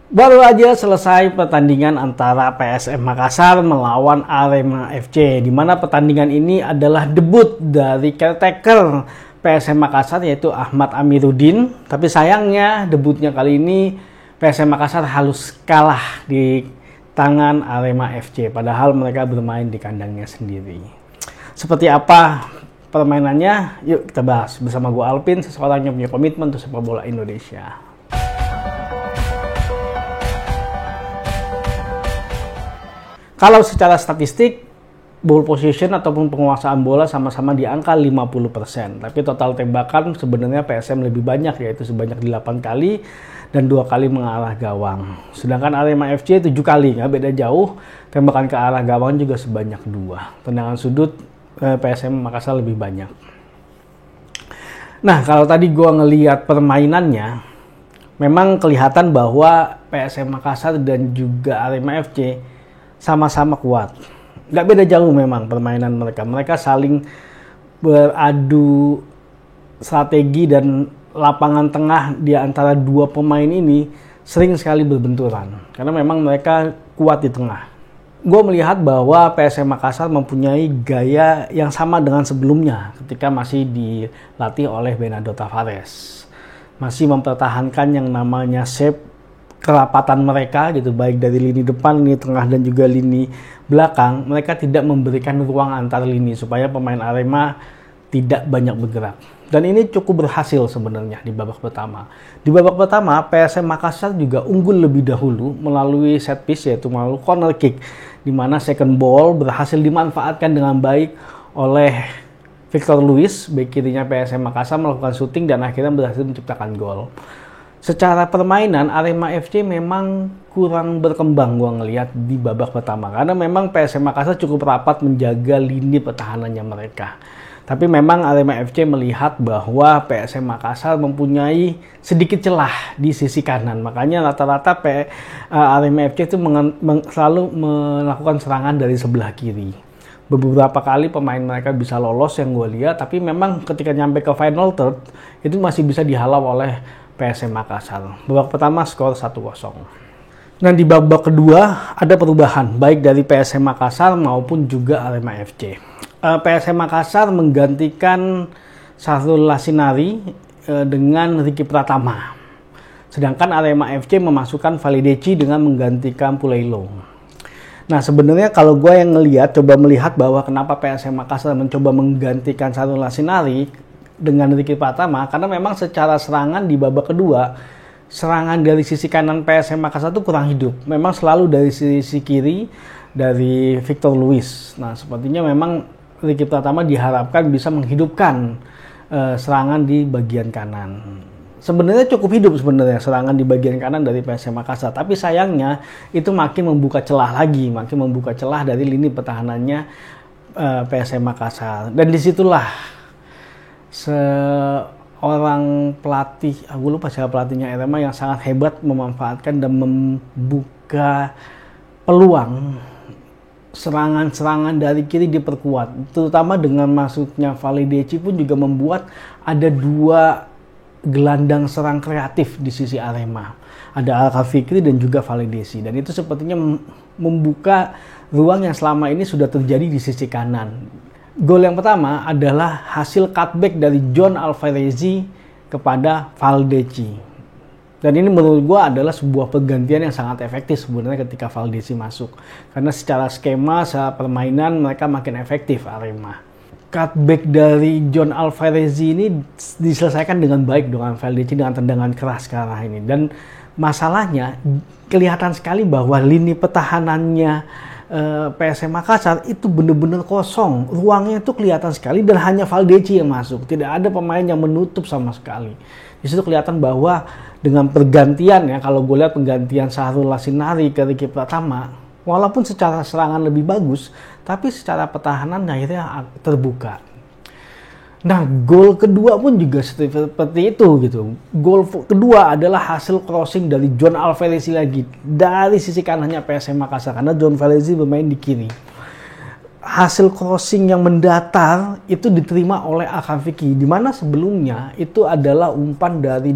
Baru aja selesai pertandingan antara PSM Makassar melawan Arema FC, di mana pertandingan ini adalah debut dari caretaker PSM Makassar yaitu Ahmad Amiruddin. Tapi sayangnya debutnya kali ini PSM Makassar harus kalah di tangan Arema FC, padahal mereka bermain di kandangnya sendiri. Seperti apa permainannya? Yuk kita bahas bersama gue Alpin, seseorang yang punya komitmen untuk sepak bola Indonesia. Kalau secara statistik, ball position ataupun penguasaan bola sama-sama di angka 50%. Tapi total tembakan sebenarnya PSM lebih banyak, yaitu sebanyak 8 kali dan 2 kali mengarah gawang. Sedangkan Arema FC 7 kali, nggak beda jauh. Tembakan ke arah gawang juga sebanyak 2. Tendangan sudut PSM Makassar lebih banyak. Nah, kalau tadi gue ngelihat permainannya, memang kelihatan bahwa PSM Makassar dan juga Arema FC sama-sama kuat. Nggak beda jauh memang permainan mereka. Mereka saling beradu strategi dan lapangan tengah di antara dua pemain ini sering sekali berbenturan. Karena memang mereka kuat di tengah. Gue melihat bahwa PSM Makassar mempunyai gaya yang sama dengan sebelumnya ketika masih dilatih oleh Bernardo Tavares. Masih mempertahankan yang namanya shape kerapatan mereka gitu, baik dari lini depan, lini tengah dan juga lini belakang. Mereka tidak memberikan ruang antar lini supaya pemain Arema tidak banyak bergerak. Dan ini cukup berhasil sebenarnya di babak pertama. Di babak pertama PSM Makassar juga unggul lebih dahulu melalui set piece, yaitu melalui corner kick, di mana second ball berhasil dimanfaatkan dengan baik oleh Victor Luis, bek kirinya PSM Makassar, melakukan shooting dan akhirnya berhasil menciptakan gol. Secara permainan Arema FC memang kurang berkembang gua ngelihat di babak pertama, karena memang PSM Makassar cukup rapat menjaga lini pertahanannya mereka. Tapi memang Arema FC melihat bahwa PSM Makassar mempunyai sedikit celah di sisi kanan, makanya rata-rata Arema FC itu selalu melakukan serangan dari sebelah kiri. Beberapa kali pemain mereka bisa lolos yang gue lihat, tapi memang ketika nyampe ke final third itu masih bisa dihalau oleh PSM Makassar. Babak pertama skor 1-0. Nah, di babak kedua ada perubahan baik dari PSM Makassar maupun juga Arema FC. PSM Makassar menggantikan Syahrul Lassinari dengan Ricky Pratama. Sedangkan Arema FC memasukkan Valideci dengan menggantikan Puleilo. Nah, sebenarnya kalau gue yang coba melihat bahwa kenapa PSM Makassar mencoba menggantikan Syahrul Lassinari dengan Ricky Pratama, karena memang secara serangan di babak kedua, serangan dari sisi kanan PSM Makassar itu kurang hidup. Memang selalu dari sisi kiri dari Victor Luis. Nah, sepertinya memang Ricky Pratama diharapkan bisa menghidupkan serangan di bagian kanan. Sebenarnya cukup hidup sebenarnya serangan di bagian kanan dari PSM Makassar, tapi sayangnya itu makin membuka celah lagi, makin membuka celah dari lini pertahanannya PSM Makassar. Dan disitulah seorang pelatih, aku lupa siapa pelatihnya Arema, yang sangat hebat memanfaatkan dan membuka peluang serangan-serangan dari kiri diperkuat, terutama dengan masuknya Valideci pun juga membuat ada 2 gelandang serang kreatif di sisi Arema. Ada Alka Fikri dan juga Valideci, dan itu sepertinya membuka ruang yang selama ini sudah terjadi di sisi kanan. Gol yang pertama adalah hasil cutback dari John Alvarezi kepada Valideci. Dan ini menurut gue adalah sebuah pergantian yang sangat efektif sebenarnya ketika Valideci masuk. Karena secara skema, secara permainan mereka makin efektif Arema. Cutback dari John Alvarezi ini diselesaikan dengan baik dengan Valideci dengan tendangan keras ke arah ini. Dan masalahnya kelihatan sekali bahwa lini pertahanannya PSM Makassar itu benar-benar kosong. Ruangnya itu kelihatan sekali dan hanya Valideci yang masuk. Tidak ada pemain yang menutup sama sekali. Di situ kelihatan bahwa dengan pergantian, ya, kalau gue lihat penggantian Syahrul Lassinari ke Ricky Pratama, walaupun secara serangan lebih bagus, tapi secara pertahanan akhirnya terbuka. Nah, gol kedua pun juga seperti itu gitu. Gol kedua adalah hasil crossing dari John Alvarezi lagi dari sisi kanannya PSM Makassar, karena John Alvarezi bermain di kiri. Hasil crossing yang mendatar itu diterima oleh Akam Fikri, di mana sebelumnya itu adalah umpan dari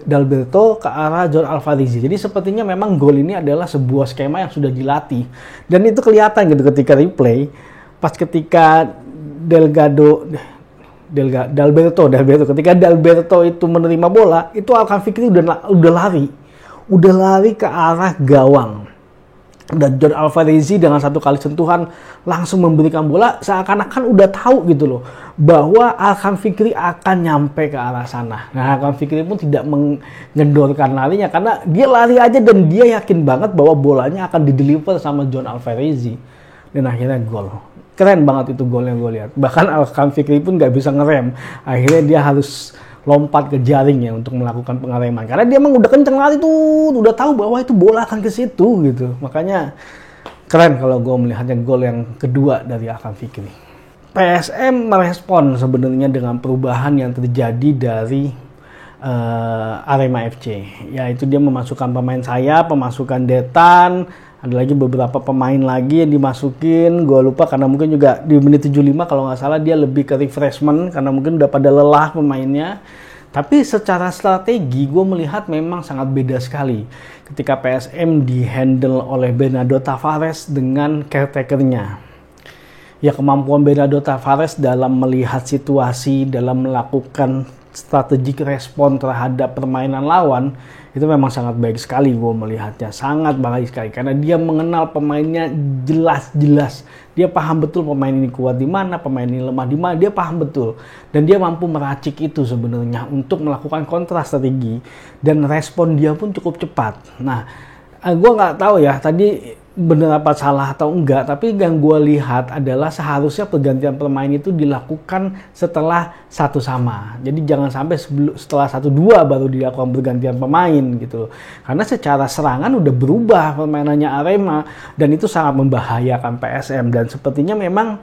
Dalberto ke arah John Alvarez. Jadi sepertinya memang gol ini adalah sebuah skema yang sudah dilatih. Dan itu kelihatan gitu ketika replay. Pas ketika Dalberto ketika Dalberto itu menerima bola, itu Alkan Fikri udah lari ke arah gawang. Dan John Alvarez dengan satu kali sentuhan langsung memberikan bola, seakan-akan udah tahu gitu loh bahwa Alkan Fikri akan nyampe ke arah sana. Nah, Alkan Fikri pun tidak mengendorkan larinya karena dia lari aja dan dia yakin banget bahwa bolanya akan dideliver sama John Alvarez. Dan akhirnya gol. Keren banget itu gol yang gue lihat. Bahkan Alkan Fikri pun nggak bisa ngerem. Akhirnya dia harus lompat ke jaringnya untuk melakukan pengereman. Karena dia emang udah kenceng lari tuh, udah tahu bahwa itu bola akan ke situ gitu. Makanya keren kalau gue melihatnya gol yang kedua dari Alkan Fikri. PSM merespon sebenarnya dengan perubahan yang terjadi dari Arema FC. Yaitu dia memasukkan pemain sayap, memasukkan Detan, ada lagi beberapa pemain lagi yang dimasukin. Gue lupa karena mungkin juga di menit 75 kalau nggak salah dia lebih ke refreshment karena mungkin udah pada lelah pemainnya. Tapi secara strategi gue melihat memang sangat beda sekali ketika PSM dihandle oleh Bernardo Tavares dengan caretaker-nya. Ya, kemampuan Bernardo Tavares dalam melihat situasi, dalam melakukan strategik respon terhadap permainan lawan itu memang sangat baik sekali. Gue melihatnya sangat baik sekali karena dia mengenal pemainnya jelas. Dia paham betul pemain ini kuat di mana, pemain ini lemah di mana, dia paham betul dan dia mampu meracik itu sebenarnya untuk melakukan kontra strategi dan respon dia pun cukup cepat. Nah, gue nggak tahu ya tadi benar apa salah atau enggak, tapi yang gue lihat adalah seharusnya pergantian pemain itu dilakukan setelah 1 sama. Jadi jangan sampai setelah 1-2 baru dilakukan pergantian pemain gitu. Karena secara serangan udah berubah permainannya Arema dan itu sangat membahayakan PSM dan sepertinya memang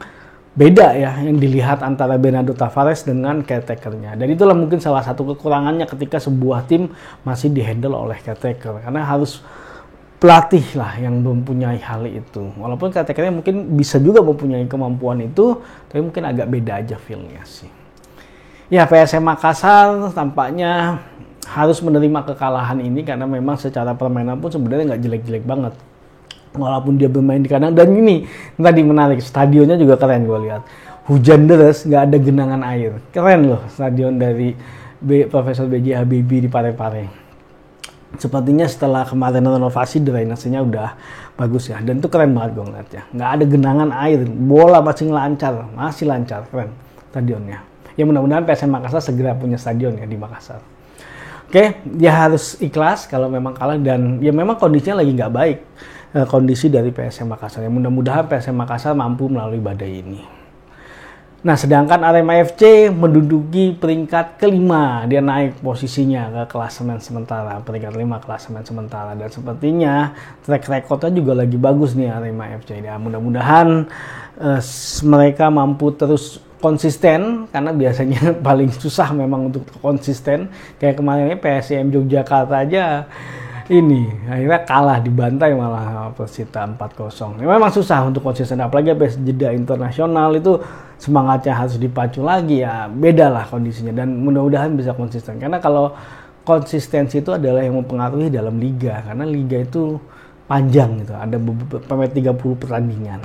beda ya yang dilihat antara Bernardo Tavares dengan caretaker-nya. Dan itulah mungkin salah satu kekurangannya ketika sebuah tim masih dihandle oleh caretaker karena harus pelatih lah yang mempunyai hal itu. Walaupun caretaker-nya mungkin bisa juga mempunyai kemampuan itu, tapi mungkin agak beda aja feel-nya sih. Ya, PSM Makassar tampaknya harus menerima kekalahan ini karena memang secara permainan pun sebenarnya nggak jelek-jelek banget. Walaupun dia bermain di kandang, dan ini tadi menarik, stadionnya juga keren gue lihat. Hujan deras, nggak ada genangan air. Keren loh stadion dari Profesor B.J. Habibie di Parepare. Sepertinya setelah kemarin renovasi drainasenya udah bagus ya, dan itu keren banget gue ngeliatnya. Nggak ada genangan air, bola masih lancar, keren stadionnya. Ya mudah-mudahan PSM Makassar segera punya stadion ya di Makassar. Oke, dia harus ikhlas kalau memang kalah dan ya memang kondisinya lagi nggak baik kondisi dari PSM Makassar. Ya mudah-mudahan PSM Makassar mampu melalui badai ini. Nah, sedangkan Arema FC menduduki peringkat kelima. Dia naik posisinya ke klasemen sementara, peringkat 5 klasemen sementara. Dan sepertinya track recordnya juga lagi bagus nih Arema FC. Ya, mudah-mudahan mereka mampu terus konsisten, karena biasanya paling susah memang untuk konsisten. Kayak kemarin ini PSM Yogyakarta aja ini akhirnya kalah, dibantai malah Persita 4-0. Memang susah untuk konsisten, apalagi habis jeda internasional itu semangatnya harus dipacu lagi ya, beda lah kondisinya dan mudah-mudahan bisa konsisten. Karena kalau konsistensi itu adalah yang mempengaruhi dalam liga, karena liga itu panjang gitu, ada sampai 30 pertandingan.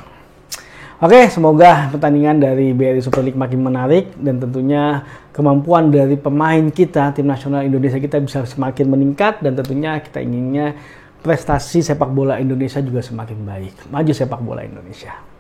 Oke, semoga pertandingan dari BRI Super League makin menarik dan tentunya kemampuan dari pemain kita, tim nasional Indonesia kita bisa semakin meningkat dan tentunya kita inginnya prestasi sepak bola Indonesia juga semakin baik. Maju sepak bola Indonesia.